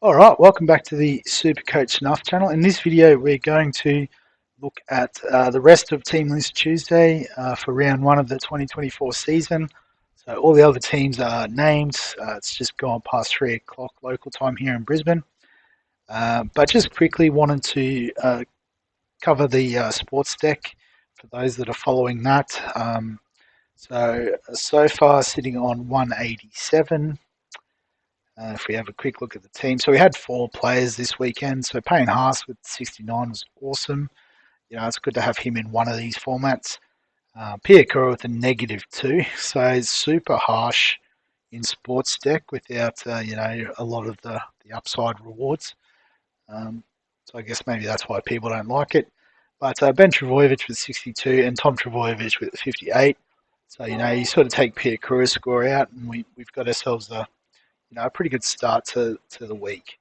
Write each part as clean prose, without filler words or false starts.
Alright, welcome back to the SuperCoach NRL channel. In this video we're going to look at the rest of Team List Tuesday for round 1 of the 2024 season. So all the other teams are named. It's just gone past 3 o'clock local time here in Brisbane. But just quickly wanted to cover the sports deck for those that are following that. So far sitting on 187. If we have a quick look at the team. So we had 4 players this weekend. So Payne Haas with 69 was awesome. It's good to have him in one of these formats. Pierre Kura with a -2. So it's super harsh in sports deck without, a lot of the upside rewards. So I guess maybe that's why people don't like it. But Ben Trbojevic with 62 and Tom Trbojevic with 58. So, you sort of take Pierre Kura's score out and we've got ourselves a pretty good start to the week.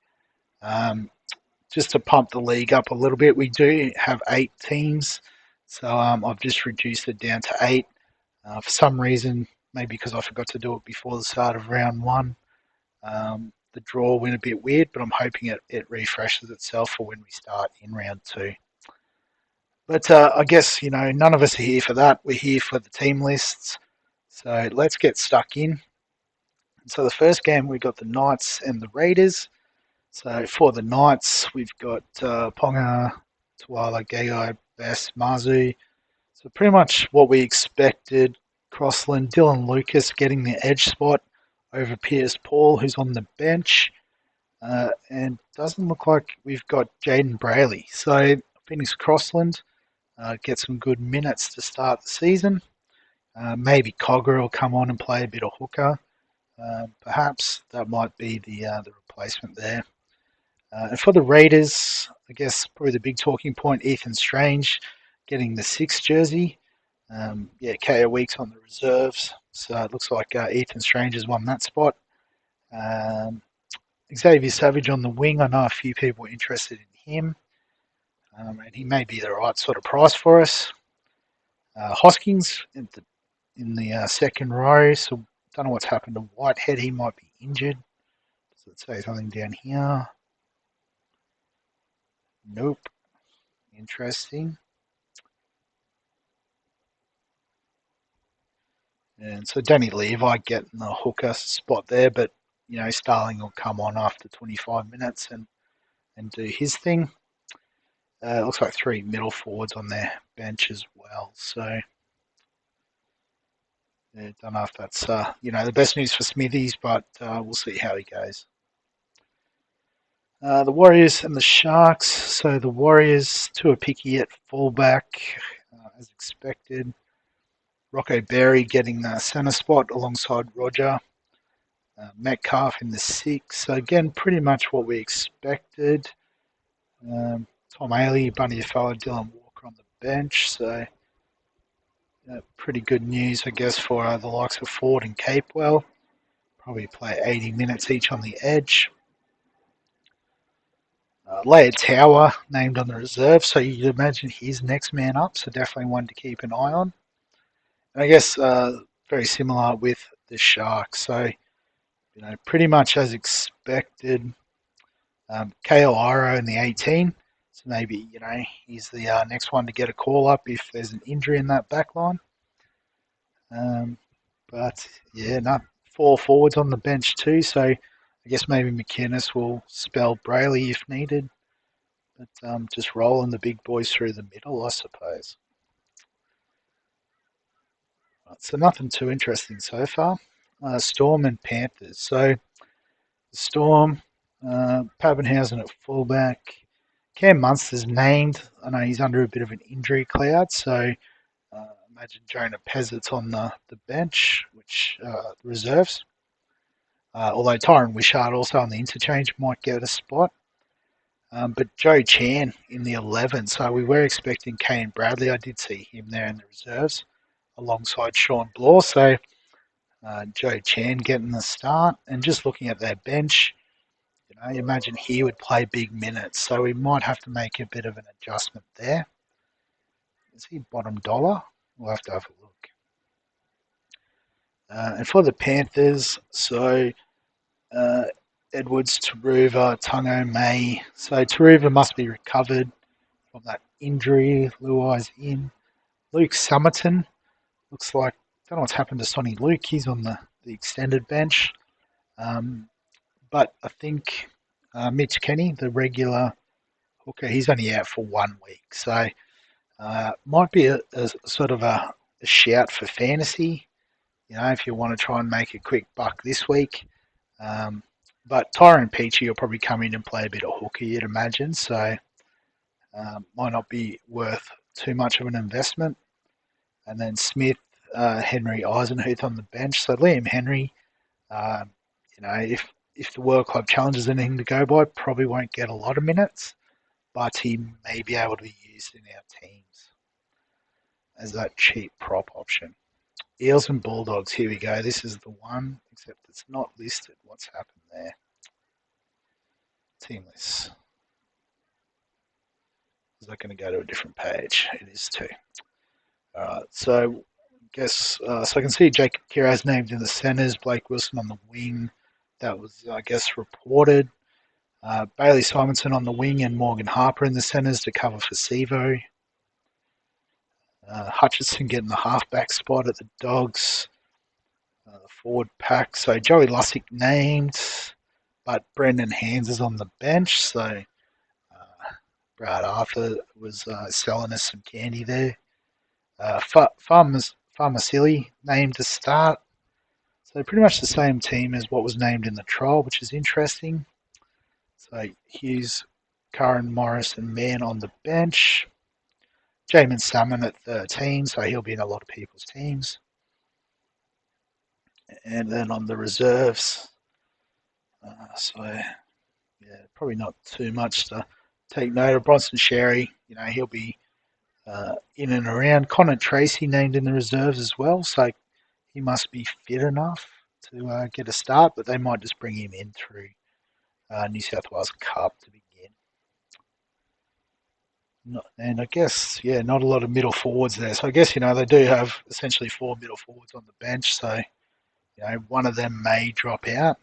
Just to pump the league up a little bit, we do have 8 teams, so I've just reduced it down to 8. For some reason, maybe because I forgot to do it before the start of round 1, the draw went a bit weird, but I'm hoping it refreshes itself for when we start in round 2. But I guess, none of us are here for that. We're here for the team lists. So let's get stuck in. So the first game, we got the Knights and the Raiders. So for the Knights, we've got Ponga, Tuala, Gagai, Bess, Mazu. So pretty much what we expected. Crossland, Dylan Lucas getting the edge spot over Piers Paul, who's on the bench. And doesn't look like we've got Jaden Brayley. So Phoenix Crossland get some good minutes to start the season. Maybe Cogger will come on and play a bit of hooker. Perhaps that might be the replacement there. And for the Raiders, I guess probably the big talking point, Ethan Strange getting the 6th jersey. KO Weeks on the reserves. So it looks like Ethan Strange has won that spot. Xavier Savage on the wing. I know a few people are interested in him. And he may be the right sort of price for us. Hoskins in the second row. So don't know what's happened to Whitehead. He might be injured. Does it say something down here? Nope. Interesting. And so Danny Levi getting the hooker spot there, but Starling will come on after 25 minutes and do his thing. It looks like 3 middle forwards on their bench as well. So don't know if that's the best news for Smithies, but we'll see how he goes. The Warriors and the Sharks. So the Warriors, Tuapiki at fullback, as expected. Rocco Berry getting the centre spot alongside Roger. Metcalf in the 6. So again, pretty much what we expected. Tom Ailey, Bunny Afala, Dylan Walker on the bench. So pretty good news, I guess, for the likes of Ford and Capewell. Probably play 80 minutes each on the edge. Leia Tower named on the reserve, so you'd imagine he's next man up, so definitely one to keep an eye on. And I guess very similar with the Sharks, so pretty much as expected. KL Iro in the 18, so maybe he's the next one to get a call up if there's an injury in that back line. But yeah, 4 forwards on the bench too, so I guess maybe McInnes will spell Brayley if needed. But just rolling the big boys through the middle, I suppose. Right, so nothing too interesting so far. Storm and Panthers. So Storm, Papenhausen at fullback. Cam Munster's named. I know he's under a bit of an injury cloud, so imagine Jonah Pezzard's on the bench, which reserves. Although Tyron Wishart also on the interchange might get a spot. But Joe Chan in the 11, so we were expecting Kane Bradley. I did see him there in the reserves alongside Sean Blaw. So Joe Chan getting the start. And just looking at their bench, you imagine he would play big minutes. So we might have to make a bit of an adjustment there. Is he bottom dollar? We'll have to have a look. And for the Panthers, so Edwards, Taruva, Tungo, May. So Taruva must be recovered from that injury. Luai's in. Luke Summerton looks like, don't know what's happened to Sonny Luke. He's on the extended bench. But I think Mitch Kenny, the regular hooker, he's only out for 1 week. So might be a sort of a shout for fantasy, if you want to try and make a quick buck this week. But Tyrone Peachy will probably come in and play a bit of hooker, you'd imagine. So might not be worth too much of an investment. And then Smith, Henry, Eisenhuth on the bench. So Liam Henry, um, if the World Club Challenge is anything to go by, probably won't get a lot of minutes, but he may be able to be used in our teams as that cheap prop option. Eels and Bulldogs, here we go. This is the one, except it's not listed. What's happened there? Team lists. Is that going to go to a different page? It is too. All right, so I can see Jacob Kiraz named in the centres, Blake Wilson on the wing. That was, I guess, reported. Bailey Simonson on the wing and Morgan Harper in the centres to cover for Sevo. Hutchinson getting the halfback spot at the Dogs. Forward pack. So Joey Lussick named, but Brendan Hands is on the bench. So Brad Arthur was selling us some candy there. Farmasili named to start. So pretty much the same team as what was named in the trial, which is interesting. So Hughes, Curran, Morris, and Mann on the bench. Jamin Salmon at 13, so he'll be in a lot of people's teams. And then on the reserves, probably not too much to take note of. Bronson Sherry, he'll be in and around. Connor Tracy named in the reserves as well, so he must be fit enough to get a start, but they might just bring him in through New South Wales Cup to begin. And I guess, not a lot of middle forwards there. So I guess, they do have essentially 4 middle forwards on the bench. So, one of them may drop out,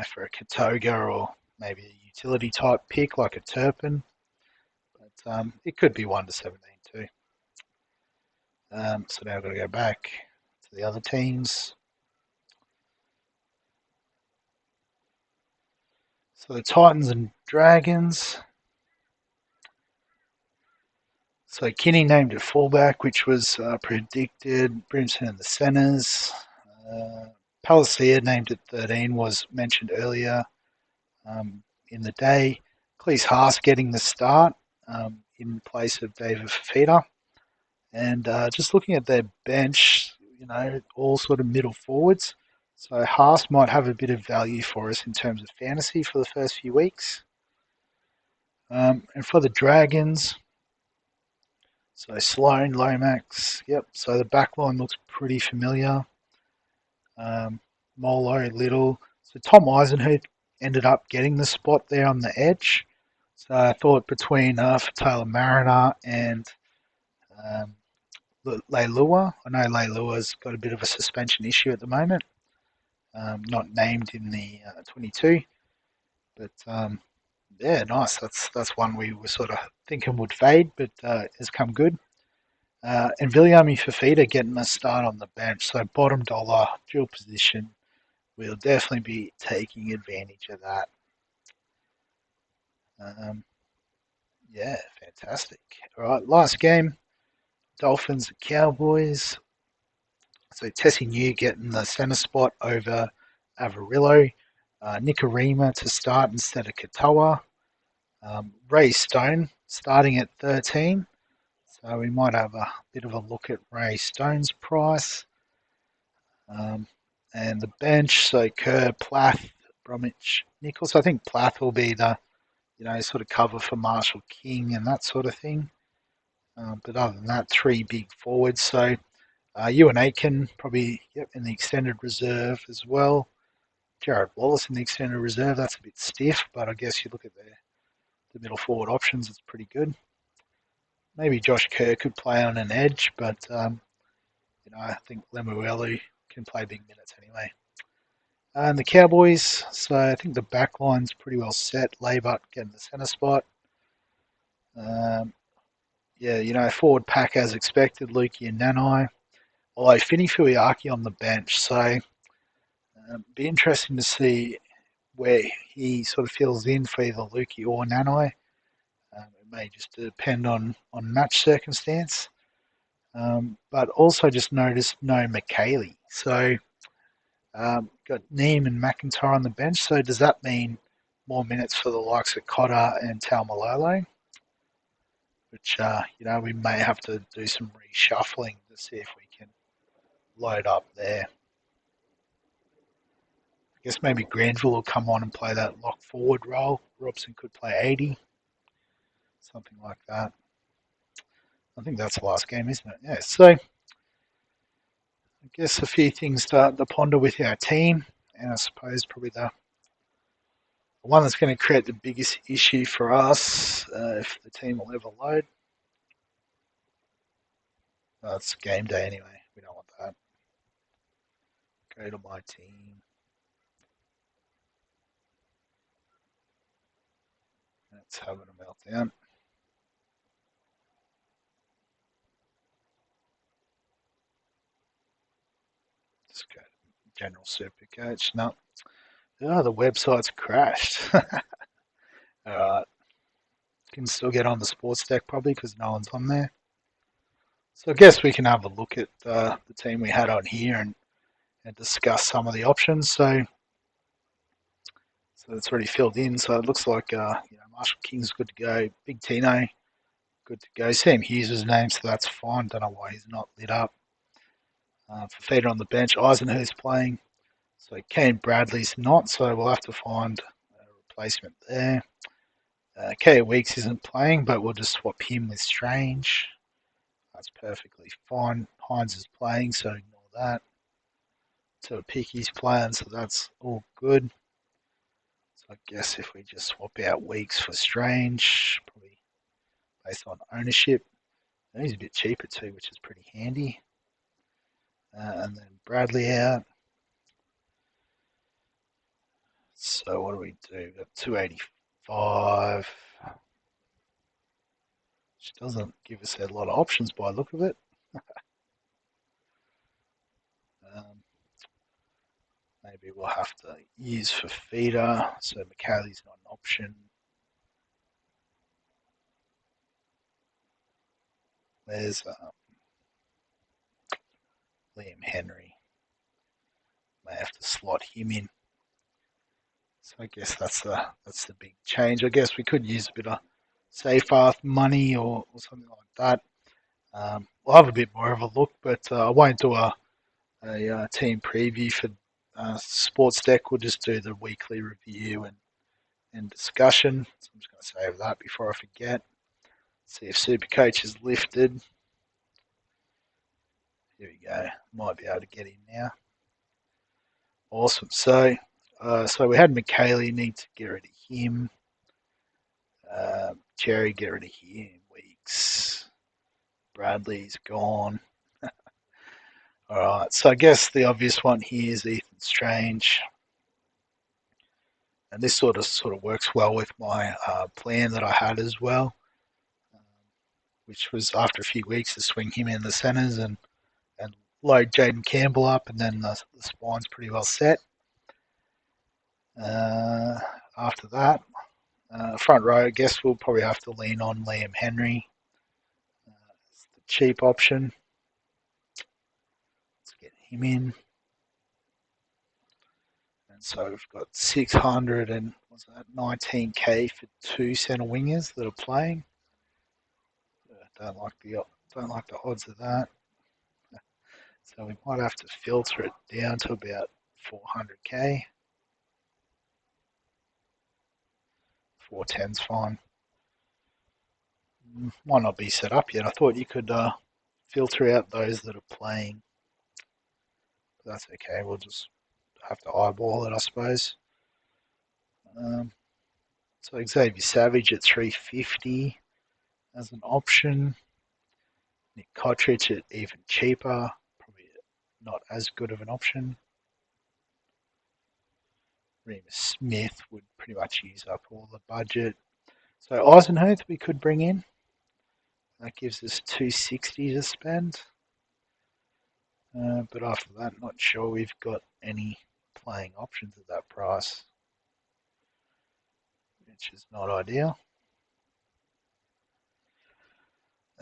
for a Katoga or maybe a utility type pick like a Turpin. But it could be 1 to 17 too. So now I've got to go back to the other teams. So the Titans and Dragons. So Kinney named at fullback, which was predicted. Brimson in the centres. Palacia named at 13 was mentioned earlier in the day. Cleese Haas getting the start in place of David Fafita. And just looking at their bench, all sort of middle forwards. So Haas might have a bit of value for us in terms of fantasy for the first few weeks. And for the Dragons, so Sloan, Lomax, yep. So the back line looks pretty familiar. Molo, Little. So Tom Eisenhuth ended up getting the spot there on the edge. So I thought between Taylor Mariner and Leilua. I know Leilua's got a bit of a suspension issue at the moment. Not named in the 22. But nice. That's one we were sort of thinking would fade, but has come good. And Viliami Fafita getting a start on the bench. So bottom dollar, dual position. We'll definitely be taking advantage of that. Fantastic. All right, last game. Dolphins Cowboys. So Tessie New getting the centre spot over Avarillo. Nicarima to start instead of Katoa. Ray Stone starting at 13. So we might have a bit of a look at Ray Stone's price. And the bench, so Kerr, Plath, Bromwich, Nichols. I think Plath will be the, sort of cover for Marshall King and that sort of thing. But other than that, 3 big forwards. So Ewan Aiken probably in the extended reserve as well. Jared Wallace in the extended reserve. That's a bit stiff, but I guess you look at the middle forward options, it's pretty good. Maybe Josh Kerr could play on an edge, but I think Lemuelu can play big minutes anyway. And the Cowboys, so I think the back line's pretty well set. Laybutt getting the centre spot. Um, forward pack as expected, Lukey and Nanai. Although Finney Fuiaki on the bench, so be interesting to see where he sort of fills in for either Lukey or Nanai. It may just depend on match circumstance. But also just noticed no McKaylee. So got Neem and McIntyre on the bench. So does that mean more minutes for the likes of Cotter and Taumalolo? Which, we may have to do some reshuffling to see if we can load up there. I guess maybe Granville will come on and play that lock forward role. Robson could play 80, something like that. I think that's the last game, isn't it? Yeah, so I guess a few things to ponder with our team, and I suppose probably the one that's going to create the biggest issue for us, if the team will ever load. It's game day anyway. We don't want that. Go to my team. It's having a meltdown. Let's go to General SuperCoach. No. Oh, the website's crashed. Alright. Can still get on the sports deck probably because no one's on there. So I guess we can have a look at the team we had on here and discuss some of the options. So it's already filled in. So it looks like Marshall King's good to go. Big Tino, good to go. Sam Hughes is named, so that's fine. Don't know why he's not lit up. Fafita on the bench. Eisenhuth's playing. So Kane Bradley's not, so we'll have to find a replacement there. K Weeks isn't playing, but we'll just swap him with Strange. That's perfectly fine. Hines is playing, so ignore that. So Picky's playing, so that's all good. So I guess if we just swap out Weeks for Strange, probably based on ownership. And he's a bit cheaper too, which is pretty handy. And then Bradley out. So what do we do? We've got 285. Which doesn't give us a lot of options by the look of it. Maybe we'll have to use Fafita, so McKaylee's not an option. There's Liam Henry. May have to slot him in. So I guess that's the big change. I guess we could use a bit of safe money or something like that. We'll have a bit more of a look, but I won't do a team preview for Sports Deck. We'll just do the weekly review and discussion. So I'm just going to save that before I forget. See if SuperCoach is lifted. Here we go. Might be able to get in now. Awesome. So we had McKaylee, need to get rid of him. Cherry, get rid of him. Weeks. Bradley's gone. All right. So I guess the obvious one here is Ethan Strange. And this sort of works well with my plan that I had as well, which was after a few weeks to swing him in the centres and load Jaden Campbell up, and then the spine's pretty well set. After that, front row, I guess we'll probably have to lean on Liam Henry. It's the cheap option. Let's get him in. And so we've got 600 and what's that, 19k for two centre wingers that are playing. Don't like the odds of that. So we might have to filter it down to about 400k. 410's fine. Might not be set up yet. I thought you could filter out those that are playing. But that's okay. We'll just have to eyeball it, I suppose. So Xavier Savage at 350 as an option. Nick Cottridge at even cheaper, probably not as good of an option. Remus Smith would pretty much use up all the budget. So Eisenhuth we could bring in. That gives us 260 to spend. But after that, not sure we've got any playing options at that price, which is not ideal.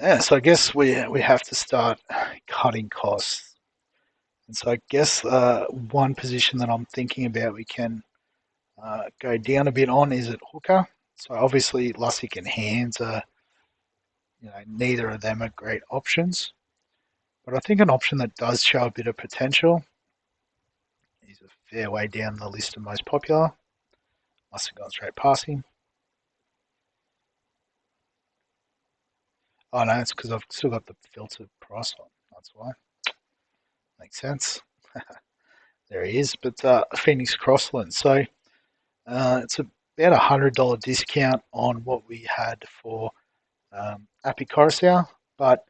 Yeah, so I guess we have to start cutting costs. And so I guess one position that I'm thinking about we can go down a bit on is at hooker. So obviously Lussick and Hands are, neither of them are great options. But I think an option that does show a bit of potential is a fair way down the list of most popular. Must have gone straight past him. Oh no, it's because I've still got the filtered price on. That's why. Makes sense. There he is. But Phoenix Crossland. So it's about $100 discount on what we had for Appy Coruscant. But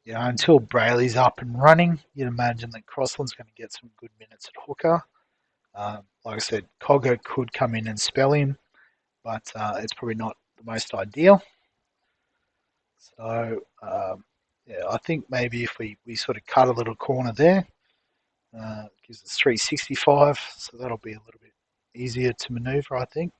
until Brayley's up and running, you'd imagine that Crossland's going to get some good minutes at hooker. Like I said, Cogger could come in and spell him, but it's probably not the most ideal. So, I think maybe if we sort of cut a little corner there, gives us 365, so that'll be a little bit easier to manoeuvre, I think.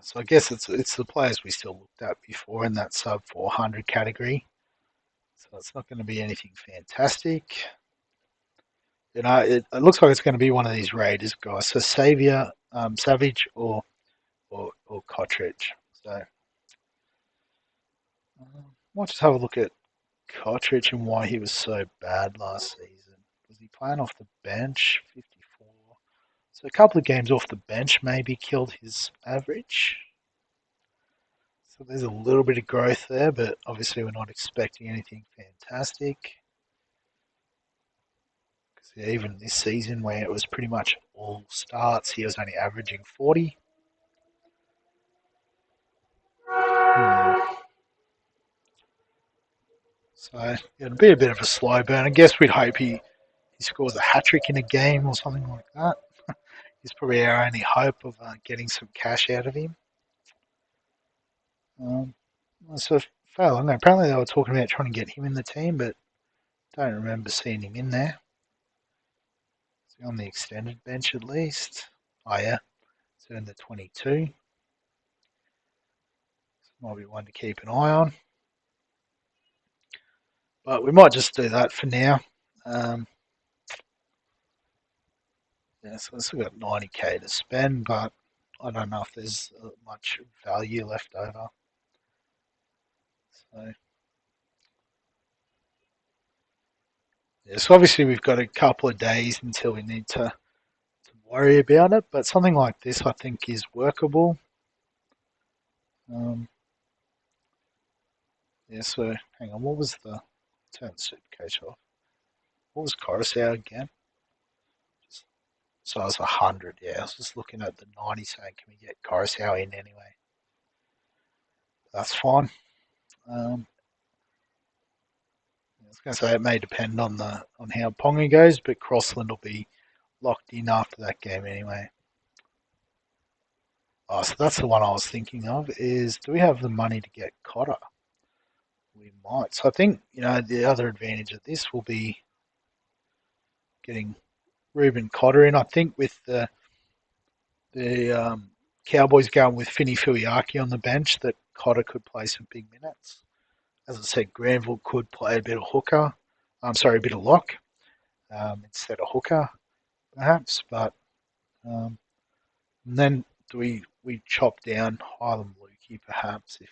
So I guess it's the players we still looked at before in that sub 400 category. So it's not going to be anything fantastic. It looks like it's going to be one of these Raiders guys. So Savage or Cottridge. So might just have a look at Cottridge and why he was so bad last season. Was he playing off the bench? 54. So a couple of games off the bench maybe killed his average. So there's a little bit of growth there, but obviously we're not expecting anything fantastic. Because even this season where it was pretty much all starts, he was only averaging 40. So it'll be a bit of a slow burn. I guess we'd hope he scores a hat trick in a game or something like that. He's probably our only hope of getting some cash out of him. So Phelan, apparently they were talking about trying to get him in the team, but don't remember seeing him in there. Is he on the extended bench at least? Oh yeah, so in the 22. So might be one to keep an eye on. But we might just do that for now. So we've still got 90k to spend, but I don't know if there's much value left over. So obviously we've got a couple of days until we need to worry about it, but something like this I think is workable. So hang on, what was the turn SuperCoach off? What was Coruscant again? So I was 100, I was just looking at the 90 saying, can we get Coruscant in anyway? That's fine. I was going to say it may depend on how Ponga goes, but Crossland will be locked in after that game anyway. Oh, so that's the one I was thinking of is, do we have the money to get Cotter? We might. So I think, the other advantage of this will be getting Ruben Cotter in. I think with the Cowboys going with Finny Fuiaki on the bench, that Cotter could play some big minutes. As I said, Granville could play a bit of hooker. A bit of lock instead of hooker, perhaps. But and then do we chop down Hylam Lukey, perhaps, if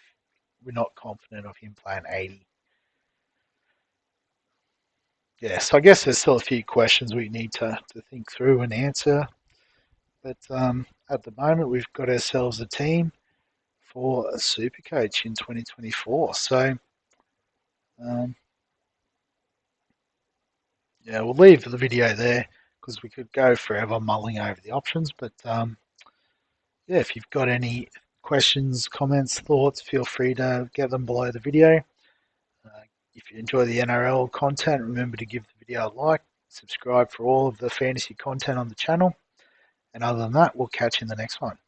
we're not confident of him playing 80. Yeah, so I guess there's still a few questions we need to think through and answer. But at the moment, we've got ourselves a team for a SuperCoach in 2024. So, we'll leave the video there because we could go forever mulling over the options. But if you've got any questions, comments, thoughts, feel free to get them below the video. If you enjoy the NRL content, remember to give the video a like, subscribe for all of the fantasy content on the channel. And other than that, we'll catch you in the next one.